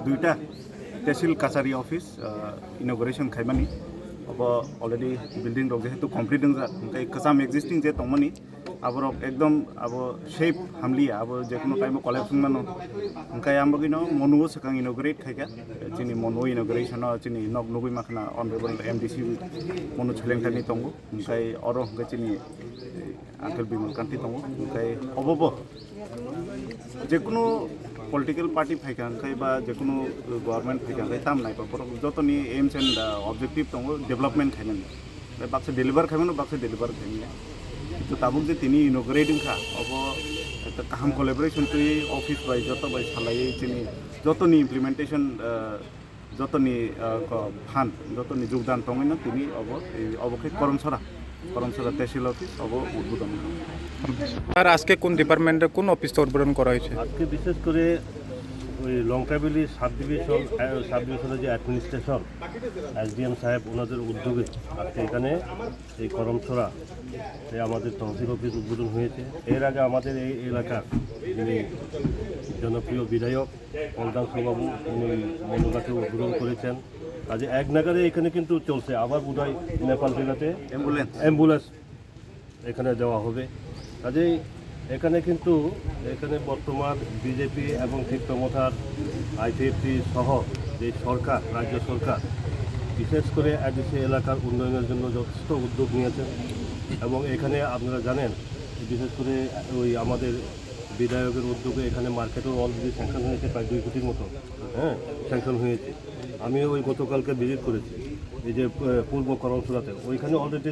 দুইটা তহসিল কাছারি অফিস ইনগ্রেশন খাইমানি अब अलरेडी बिल्डिंग रok जेहेतु कमप्लीट दंजा ओंखाय कसम एक्जिस्टिंग जे तंगमनि आबरक एकदम अब शेप हामलिया अब जेकुनो टाइम कलेक्शन मानो ओंखाय आमबगिनो मनुओ सकां इनग्रेट खायगा चिनि मनु इनग्रेशन चिनि नक नुगुइ माखना अनरेबल एमडीसी मनु छलेंखानि तंगो ओंखाय अरो ओंखाय चिनि आंखेल बिमल कान्ति तंगो ओंखाय अबबो जेकुनो पलिटिकल पार्टी फाइका ओंखाय बा जेकुनो गवर्नमेंट फाइका ओंखाय ताम नायबा जतनि एम्स एंड ऑब्जेक्टिव दङ डेभलपमेंट खायमोन बे बाक्सा डेलिभार खायमोन बाक्सा डेलिभार खायमोन तो ताबुक जे तिनि इनग्रेटिंग खा अब एक काहाम कोलैबोरेशन तो ऑफिस बाय जत बाय सालायै चिनि जतनि इमप्लिमेंटेशन जतनि फान जतनि योगदान दङ तिनि अब अबके करमसरा तहसिल ऑफिस अब उद्বোधन আর আজকে কোন ডিপার্টমেন্টে কোন অফিসটা উদ্বোধন করা হয়েছে? আজকে বিশেষ করে ওই লঙ্কাবিলি সাব ডিভিশনের যে অ্যাডমিনিস্ট্রেশন এসডিএম সাহেব ওনাদের উদ্যোগে আজকে এখানে এই করমছড়া আমাদের তহসিল অফিস উদ্বোধন হয়েছে। এর আগে আমাদের এই এলাকার যিনি জনপ্রিয় বিধায়ক কল্যাণ বাবু উনি মনোগাছে উদ্বোধন করেছেন। কাজে এক নাগারে এখানে কিন্তু চলছে। আবার বোধহয় নেপাল জেলাতে অ্যাম্বুলেন্স এখানে দেওয়া হবে। কাজেই এখানে কিন্তু এখানে বর্তমান বিজেপি এবং চিত্তমথার আইপিএফটি সহ যে সরকার রাজ্য সরকার বিশেষ করে এডিসি এলাকার উন্নয়নের জন্য যথেষ্ট উদ্যোগ নিয়েছেন এবং এখানে আপনারা জানেন বিশেষ করে ওই আমাদের বিধায়কের উদ্যোগে এখানে মার্কেটও অলরেডি স্যাংশন হয়েছে প্রায় 2 কোটির মতো স্যাংশন হয়েছে। আমি ওই গতকালকে ভিজিট করেছি এই যে পূর্ব করমছড়াতে, ওইখানে অলরেডি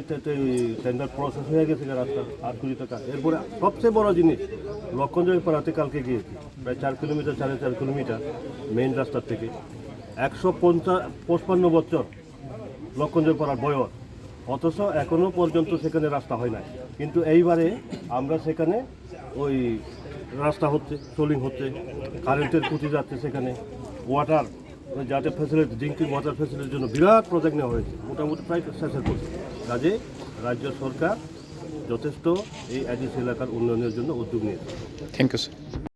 টেন্ডার প্রসেস হয়ে গেছে রাস্তা 8 কোটি টাকা। এরপরে সবচেয়ে বড় জিনিস লক্ষণজয় পাড়াতে কালকে গিয়েছি, প্রায় 4 কিলোমিটার 4.5 কিলোমিটার মেইন রাস্তার থেকে 155 বছর লক্ষণজয় পাড়ার বয়স, অথচ এখনও পর্যন্ত সেখানে রাস্তা হয় নাই। কিন্তু এইবারে আমরা সেখানে ওই রাস্তা হচ্ছে, সোলিং হচ্ছে, কারেন্টের খুঁটি যাচ্ছে সেখানে, ওয়াটার যাতে ফ্যাসিলিটি ড্রিঙ্কিং ওয়াটার ফ্যাসিলিটির জন্য বিরাট প্রজেক্ট নেওয়া হয়েছে, মোটামুটি প্রায় শেষের করছে। কাজে রাজ্য সরকার যথেষ্ট এই এডিসি এলাকার উন্নয়নের জন্য উদ্যোগ নিয়েছে। Thank you sir.